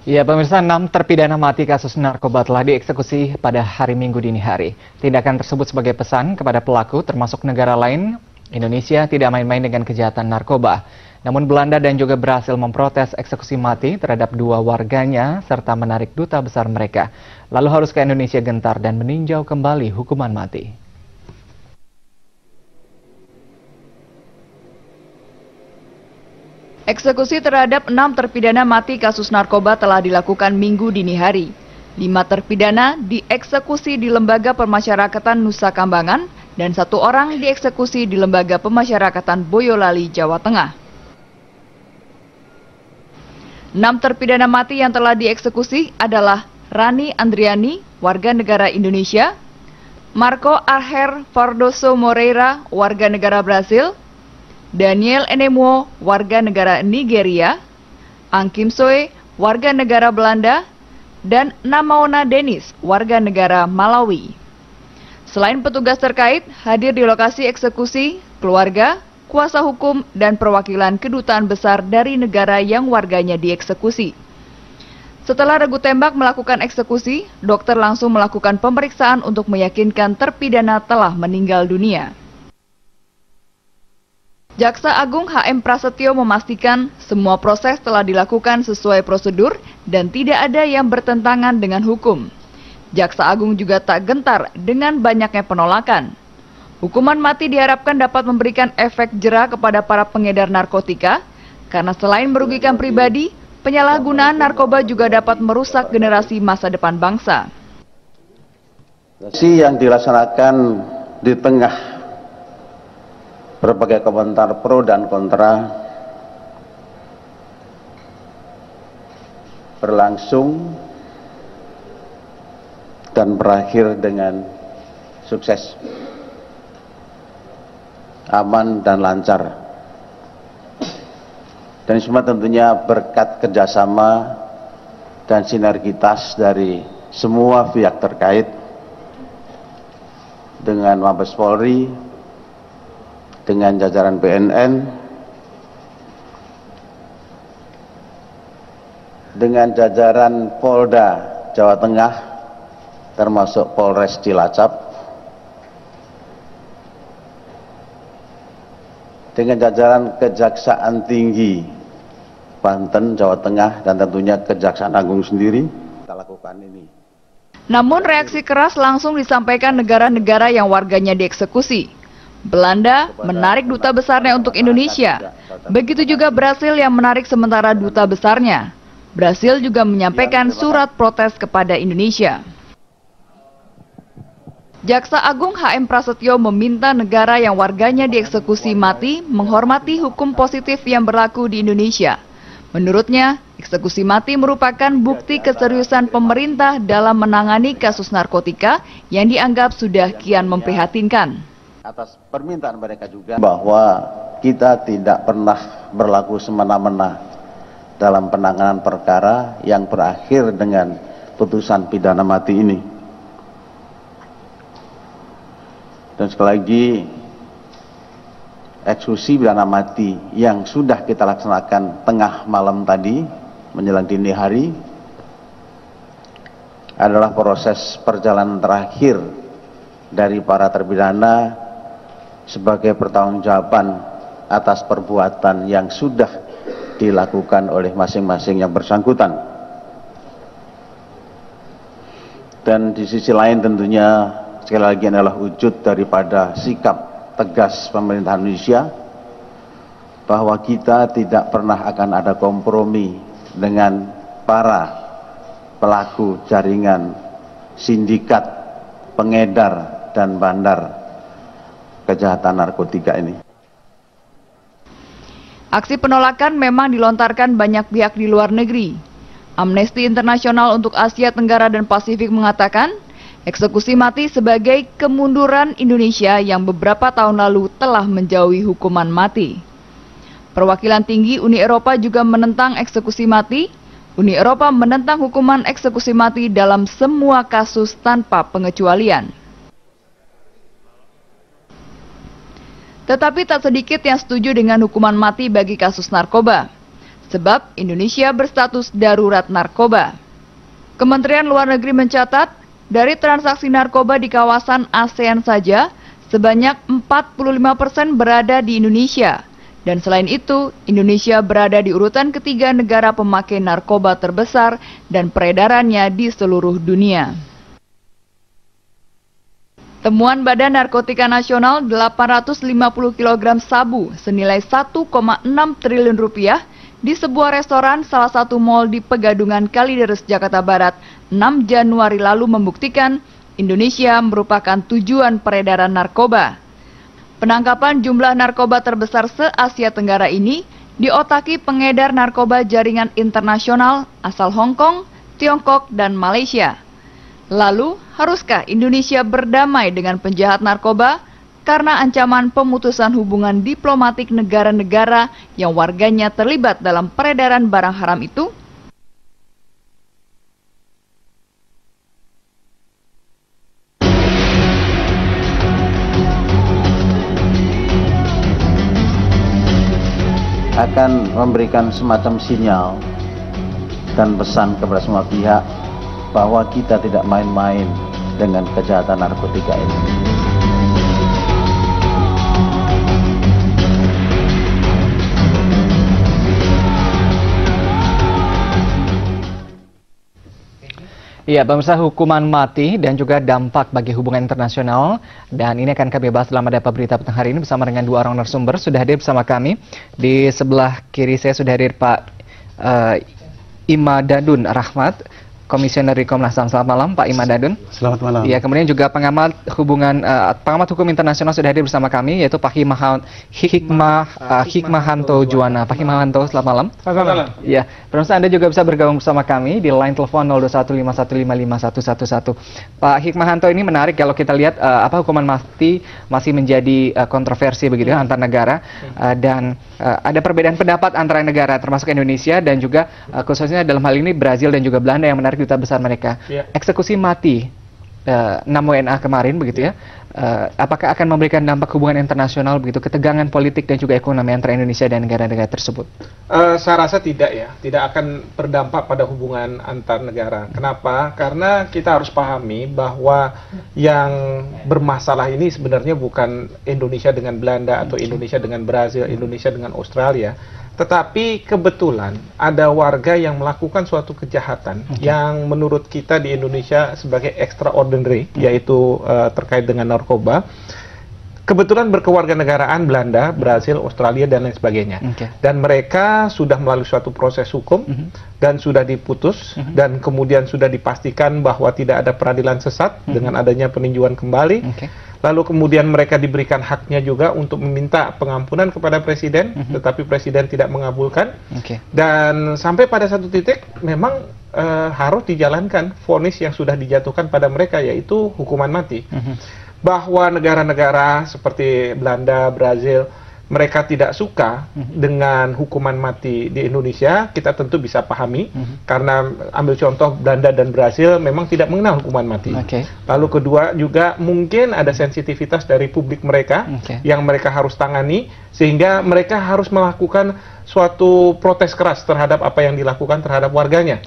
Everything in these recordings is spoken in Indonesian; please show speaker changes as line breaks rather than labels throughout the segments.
Ya, pemirsa, 6 terpidana mati kasus narkoba telah dieksekusi pada hari Minggu dini hari. Tindakan tersebut sebagai pesan kepada pelaku termasuk negara lain, Indonesia tidak main-main dengan kejahatan narkoba. Namun Belanda dan juga berhasil memprotes eksekusi mati terhadap 2 warganya serta menarik duta besar mereka. Lalu harus ke Indonesia gentar dan meninjau kembali hukuman mati.
Eksekusi terhadap 6 terpidana mati kasus narkoba telah dilakukan Minggu dini hari. 5 terpidana dieksekusi di Lembaga Pemasyarakatan Nusa Kambangan dan 1 orang dieksekusi di Lembaga Pemasyarakatan Boyolali, Jawa Tengah. 6 terpidana mati yang telah dieksekusi adalah Rani Andriani, warga negara Indonesia, Marco Arher Fardoso Moreira, warga negara Brasil, Daniel Enemuo, warga negara Nigeria, Angkim Soe, warga negara Belanda, dan Namaona Denis, warga negara Malawi. Selain petugas terkait, hadir di lokasi eksekusi, keluarga, kuasa hukum, dan perwakilan kedutaan besar dari negara yang warganya dieksekusi. Setelah regu tembak melakukan eksekusi, dokter langsung melakukan pemeriksaan untuk meyakinkan terpidana telah meninggal dunia. Jaksa Agung HM Prasetyo memastikan semua proses telah dilakukan sesuai prosedur dan tidak ada yang bertentangan dengan hukum. Jaksa Agung juga tak gentar dengan banyaknya penolakan. Hukuman mati diharapkan dapat memberikan efek jera kepada para pengedar narkotika, karena selain merugikan pribadi, penyalahgunaan narkoba juga dapat merusak generasi masa depan bangsa.
Yang dilaksanakan di tengah berbagai komentar pro dan kontra berlangsung dan berakhir dengan sukses, aman dan lancar, dan semua tentunya berkat kerjasama dan sinergitas dari semua pihak terkait dengan Mabes Polri, dengan jajaran BNN, dengan jajaran Polda Jawa Tengah, termasuk Polres Cilacap, dengan jajaran Kejaksaan Tinggi Banten, Jawa Tengah, dan tentunya Kejaksaan Agung sendiri. Kita lakukan ini.
Namun reaksi keras langsung disampaikan negara-negara yang warganya dieksekusi. Belanda menarik duta besarnya untuk Indonesia. Begitu juga Brasil yang menarik sementara duta besarnya. Brasil juga menyampaikan surat protes kepada Indonesia. Jaksa Agung HM Prasetyo meminta negara yang warganya dieksekusi mati menghormati hukum positif yang berlaku di Indonesia. Menurutnya, eksekusi mati merupakan bukti keseriusan pemerintah dalam menangani kasus narkotika yang dianggap sudah kian memprihatinkan.
Atas permintaan mereka juga bahwa kita tidak pernah berlaku semena-mena dalam penanganan perkara yang berakhir dengan putusan pidana mati ini. Dan sekali lagi, eksekusi pidana mati yang sudah kita laksanakan tengah malam tadi menjelang dini hari adalah proses perjalanan terakhir dari para terpidana sebagai pertanggungjawaban atas perbuatan yang sudah dilakukan oleh masing-masing yang bersangkutan. Dan di sisi lain tentunya sekali lagi adalah wujud daripada sikap tegas pemerintah Indonesia bahwa kita tidak pernah akan ada kompromi dengan para pelaku jaringan, sindikat, pengedar, dan bandar kejahatan narkotika ini.
Aksi penolakan memang dilontarkan banyak pihak di luar negeri. Amnesty Internasional untuk Asia Tenggara dan Pasifik mengatakan, eksekusi mati sebagai kemunduran Indonesia yang beberapa tahun lalu telah menjauhi hukuman mati. Perwakilan tinggi Uni Eropa juga menentang eksekusi mati. Uni Eropa menentang hukuman eksekusi mati dalam semua kasus tanpa pengecualian. Tetapi tak sedikit yang setuju dengan hukuman mati bagi kasus narkoba. sebab Indonesia berstatus darurat narkoba. Kementerian Luar Negeri mencatat, dari transaksi narkoba di kawasan ASEAN saja, sebanyak 45% berada di Indonesia. Dan selain itu, Indonesia berada di urutan ketiga negara pemakai narkoba terbesar dan peredarannya di seluruh dunia. Temuan Badan Narkotika Nasional 850 kg sabu senilai 1,6 triliun rupiah di sebuah restoran salah satu mal di Pegadungan Kalideres, Jakarta Barat, 6 Januari lalu membuktikan Indonesia merupakan tujuan peredaran narkoba. Penangkapan jumlah narkoba terbesar se-Asia Tenggara ini diotaki pengedar narkoba jaringan internasional asal Hong Kong, Tiongkok, dan Malaysia. Lalu, haruskah Indonesia berdamai dengan penjahat narkoba karena ancaman pemutusan hubungan diplomatik negara-negara yang warganya terlibat dalam peredaran barang haram itu?
Akan memberikan semacam sinyal dan pesan kepada semua pihak bahwa kita tidak main-main dengan kejahatan narkotika ini.
Iya, pemirsa, hukuman mati dan juga dampak bagi hubungan internasional. Dan ini akan kami bahas dalam Ada Apa Berita petang hari ini bersama dengan dua orang narasumber. Sudah hadir bersama kami. Di sebelah kiri saya sudah hadir Pak Imadadun Rahmat, Komisioner di Komnas HAM. Selamat malam, Pak Imadadun.
Selamat malam.
Iya, kemudian juga pengamat hukum internasional sudah hadir bersama kami, yaitu Pak Hikmahanto Juwana. Pak Hikmahanto, selamat malam.
Selamat malam.
Iya, pemirsa, Anda juga bisa bergabung bersama kami di line telepon 0215155111. Pak Hikmahanto, ini menarik kalau kita lihat hukuman mati masih menjadi kontroversi begitu ya antar negara, dan ada perbedaan pendapat antara negara termasuk Indonesia dan juga khususnya dalam hal ini Brazil dan juga Belanda yang menarik duta besar mereka. Eksekusi mati 6 WNA kemarin begitu ya. Apakah akan memberikan dampak hubungan internasional begitu, ketegangan politik dan juga ekonomi antara Indonesia dan negara-negara tersebut?
Saya rasa tidak ya, tidak akan berdampak pada hubungan antar negara. Kenapa? Karena kita harus pahami bahwa yang bermasalah ini sebenarnya bukan Indonesia dengan Belanda atau Indonesia dengan Brazil, Indonesia dengan Australia. Tetapi kebetulan ada warga yang melakukan suatu kejahatan yang menurut kita di Indonesia sebagai extraordinary, yaitu terkait dengan narkoba. Kebetulan berkewarganegaraan Belanda, Brazil, Australia, dan lain sebagainya. Dan mereka sudah melalui suatu proses hukum dan sudah diputus dan kemudian sudah dipastikan bahwa tidak ada peradilan sesat dengan adanya peninjauan kembali. Lalu kemudian mereka diberikan haknya juga untuk meminta pengampunan kepada presiden, tetapi presiden tidak mengabulkan. Dan sampai pada satu titik memang harus dijalankan vonis yang sudah dijatuhkan pada mereka, yaitu hukuman mati. Bahwa negara-negara seperti Belanda, Brazil, mereka tidak suka dengan hukuman mati di Indonesia, kita tentu bisa pahami, karena ambil contoh Belanda dan Brazil memang tidak mengenal hukuman mati. Lalu kedua juga mungkin ada sensitivitas dari publik mereka yang mereka harus tangani, sehingga mereka harus melakukan suatu protes keras terhadap apa yang dilakukan terhadap warganya.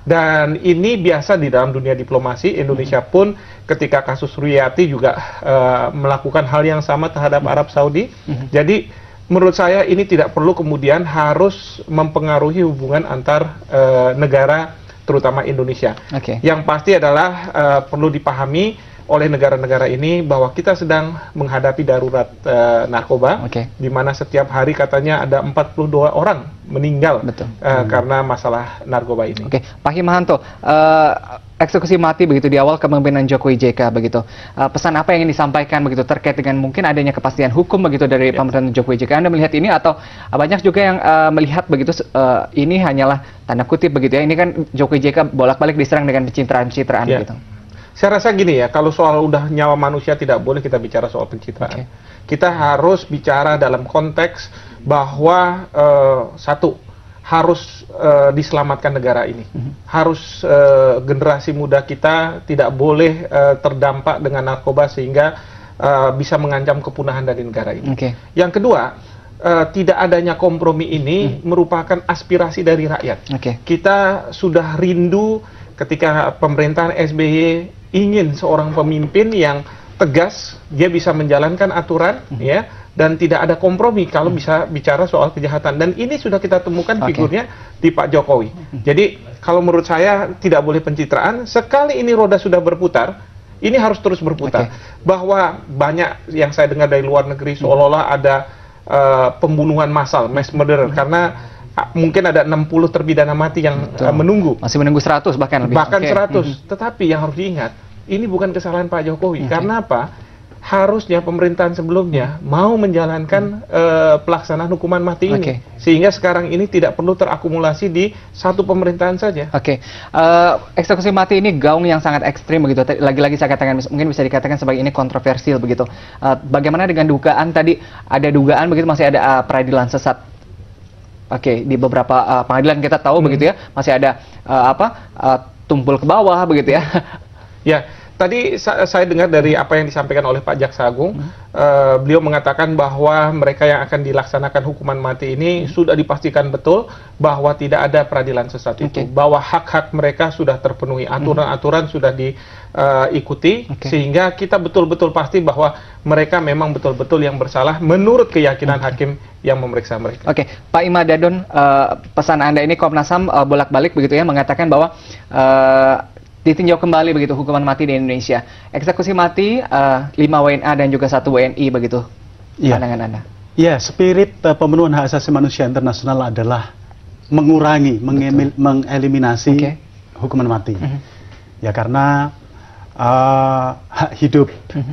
Dan ini biasa di dalam dunia diplomasi. Indonesia pun ketika kasus Ruyati juga melakukan hal yang sama terhadap Arab Saudi. Jadi menurut saya ini tidak perlu kemudian harus mempengaruhi hubungan antar negara, terutama Indonesia. Yang pasti adalah perlu dipahami oleh negara-negara ini bahwa kita sedang menghadapi darurat narkoba, di mana setiap hari katanya ada 42 orang meninggal karena masalah narkoba ini.
Pak Hikmahanto, eksekusi mati begitu di awal kepemimpinan Jokowi JK begitu. Pesan apa yang ingin disampaikan begitu terkait dengan mungkin adanya kepastian hukum begitu dari pemerintahan Jokowi JK? Anda melihat ini atau banyak juga yang melihat begitu ini hanyalah tanda kutip begitu ya. Ini kan Jokowi JK bolak-balik diserang dengan pencitraan-pencitraan gitu.
Saya rasa gini ya, kalau soal udah nyawa manusia tidak boleh kita bicara soal pencitraan. Kita harus bicara dalam konteks bahwa satu, harus diselamatkan negara ini. Harus generasi muda kita tidak boleh terdampak dengan narkoba sehingga bisa mengancam kepunahan dari negara ini. Yang kedua, tidak adanya kompromi ini merupakan aspirasi dari rakyat. Kita sudah rindu ketika pemerintahan SBY ingin seorang pemimpin yang tegas, dia bisa menjalankan aturan, ya, dan tidak ada kompromi kalau bisa bicara soal kejahatan. Dan ini sudah kita temukan figurnya di Pak Jokowi. Jadi kalau menurut saya tidak boleh pencitraan. Sekali ini roda sudah berputar, ini harus terus berputar. Bahwa banyak yang saya dengar dari luar negeri seolah-olah ada pembunuhan massal, mass murder, karena mungkin ada 60 terpidana mati yang menunggu.
Masih menunggu 100 bahkan lebih.
Bahkan 100. Tetapi yang harus diingat, ini bukan kesalahan Pak Jokowi. Karena apa? Harusnya pemerintahan sebelumnya mau menjalankan pelaksanaan hukuman mati ini. Sehingga sekarang ini tidak perlu terakumulasi di satu pemerintahan saja.
Eksekusi mati ini gaung yang sangat ekstrim begitu. Lagi-lagi saya katakan, mungkin bisa dikatakan sebagai ini kontroversial begitu. Bagaimana dengan dugaan tadi, ada dugaan begitu masih ada peradilan sesat. Di beberapa pengadilan kita tahu begitu ya, masih ada tumpul ke bawah begitu ya.
Ya, tadi saya dengar dari apa yang disampaikan oleh Pak Jaksa Agung, beliau mengatakan bahwa mereka yang akan dilaksanakan hukuman mati ini sudah dipastikan betul bahwa tidak ada peradilan sesat itu, bahwa hak-hak mereka sudah terpenuhi, aturan-aturan sudah diikuti, sehingga kita betul-betul pasti bahwa mereka memang betul-betul yang bersalah menurut keyakinan hakim yang memeriksa mereka.
Pak Imad Dadun, pesan Anda ini Komnas HAM bolak-balik begitu ya, mengatakan bahwa ditinjau kembali begitu hukuman mati di Indonesia. Eksekusi mati 5 WNA dan juga 1 WNI begitu. Pandangan Anda?
Ya, spirit pemenuhan hak asasi manusia internasional adalah mengurangi, mengeliminasi hukuman mati. Ya, karena hak hidup,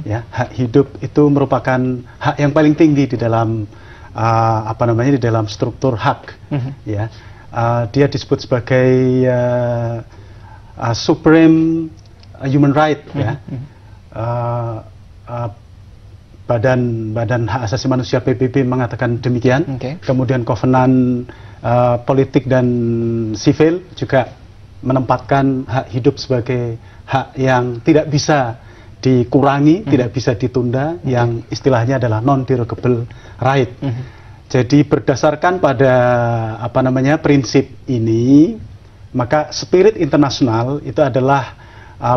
ya, hak hidup itu merupakan hak yang paling tinggi di dalam di dalam struktur hak. Ya, dia disebut sebagai supreme human right, ya. Badan Hak Asasi Manusia PBB mengatakan demikian. Kemudian Kovenan Politik dan Sivil juga menempatkan hak hidup sebagai hak yang tidak bisa dikurangi, tidak bisa ditunda, yang istilahnya adalah non-derogable right. Jadi berdasarkan pada prinsip ini, maka spirit internasional itu adalah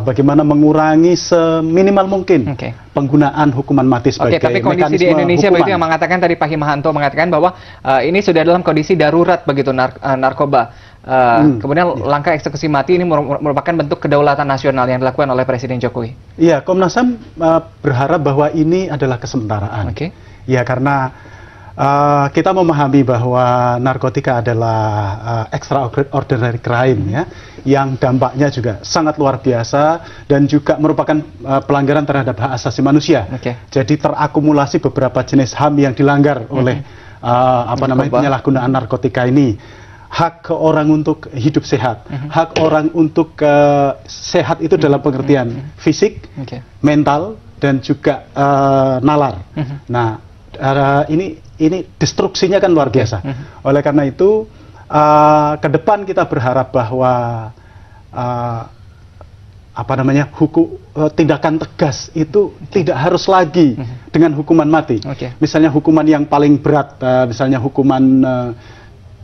bagaimana mengurangi seminimal mungkin penggunaan hukuman mati sebagai
tapi kondisi di Indonesia
hukuman.
begitu yang mengatakan tadi Pak Himahanto mengatakan bahwa ini sudah dalam kondisi darurat begitu narkoba. Kemudian langkah eksekusi mati ini merupakan bentuk kedaulatan nasional yang dilakukan oleh Presiden Jokowi.
Iya, Komnas HAM berharap bahwa ini adalah kesementaraan. Ya, karena kita memahami bahwa narkotika adalah extraordinary crime, ya, yang dampaknya juga sangat luar biasa dan juga merupakan pelanggaran terhadap hak asasi manusia. Jadi terakumulasi beberapa jenis HAM yang dilanggar oleh penyalahgunaan narkotika ini. Hak orang untuk hidup sehat, hak orang untuk sehat itu dalam pengertian fisik, mental, dan juga nalar. Nah, ini destruksinya kan luar biasa. Oleh karena itu, ke depan kita berharap bahwa tindakan tegas itu tidak harus lagi dengan hukuman mati. Misalnya hukuman yang paling berat, misalnya hukuman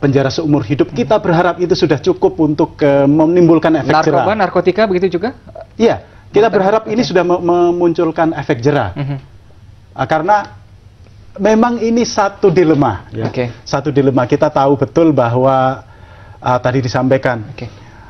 penjara seumur hidup, kita berharap itu sudah cukup untuk menimbulkan efek jerah.
Narkoba, narkotika begitu juga?
Iya, kita berharap ini sudah memunculkan efek jerah. Karena memang ini satu dilema, ya. Satu dilema. Kita tahu betul bahwa tadi disampaikan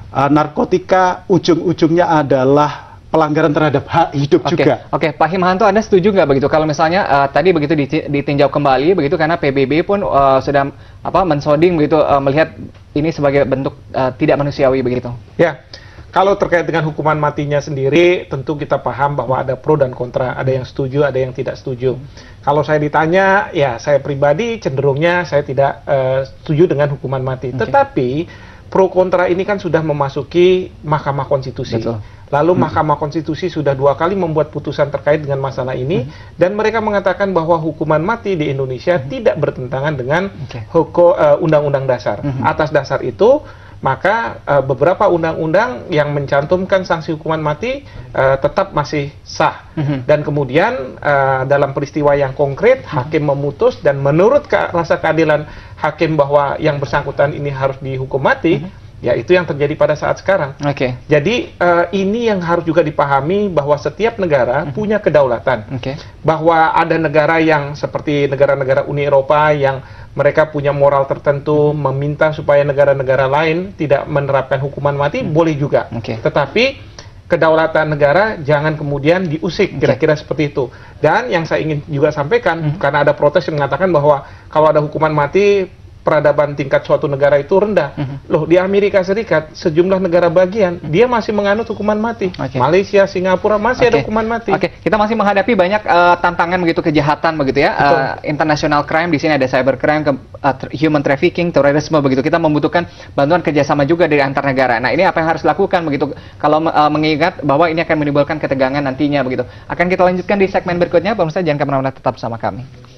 narkotika ujung-ujungnya adalah pelanggaran terhadap hak hidup juga.
Pak Himahanto, Anda setuju nggak begitu? Kalau misalnya tadi begitu ditinjau kembali begitu karena PBB pun sudah mensoding begitu melihat ini sebagai bentuk tidak manusiawi begitu.
Ya. Kalau terkait dengan hukuman matinya sendiri, tentu kita paham bahwa ada pro dan kontra, ada yang setuju, ada yang tidak setuju. Kalau saya ditanya, ya saya pribadi cenderungnya saya tidak setuju dengan hukuman mati. Tetapi pro kontra ini kan sudah memasuki Mahkamah Konstitusi. Lalu Mahkamah Konstitusi sudah 2 kali membuat putusan terkait dengan masalah ini, dan mereka mengatakan bahwa hukuman mati di Indonesia tidak bertentangan dengan Undang-Undang Dasar. Atas dasar itu, maka beberapa undang-undang yang mencantumkan sanksi hukuman mati tetap masih sah. Dan kemudian dalam peristiwa yang konkret, hakim memutus dan menurut rasa keadilan hakim bahwa yang bersangkutan ini harus dihukum mati, ya itu yang terjadi pada saat sekarang. Jadi ini yang harus juga dipahami bahwa setiap negara punya kedaulatan. Bahwa ada negara yang seperti negara-negara Uni Eropa yang mereka punya moral tertentu, meminta supaya negara-negara lain tidak menerapkan hukuman mati, boleh juga. Tetapi kedaulatan negara jangan kemudian diusik, kira-kira seperti itu. Dan yang saya ingin juga sampaikan, karena ada protes yang mengatakan bahwa kalau ada hukuman mati, peradaban tingkat suatu negara itu rendah. Loh, di Amerika Serikat, sejumlah negara bagian, dia masih menganut hukuman mati. Malaysia, Singapura masih ada hukuman mati.
Kita masih menghadapi banyak tantangan begitu, kejahatan begitu ya. International crime, di sini ada cybercrime, human trafficking, terorisme begitu. Kita membutuhkan bantuan kerjasama juga dari antar negara. Nah, ini apa yang harus dilakukan begitu? Kalau mengingat bahwa ini akan menimbulkan ketegangan nantinya begitu. Akan kita lanjutkan di segmen berikutnya. Pemirsa jangan kemana-mana, tetap bersama kami.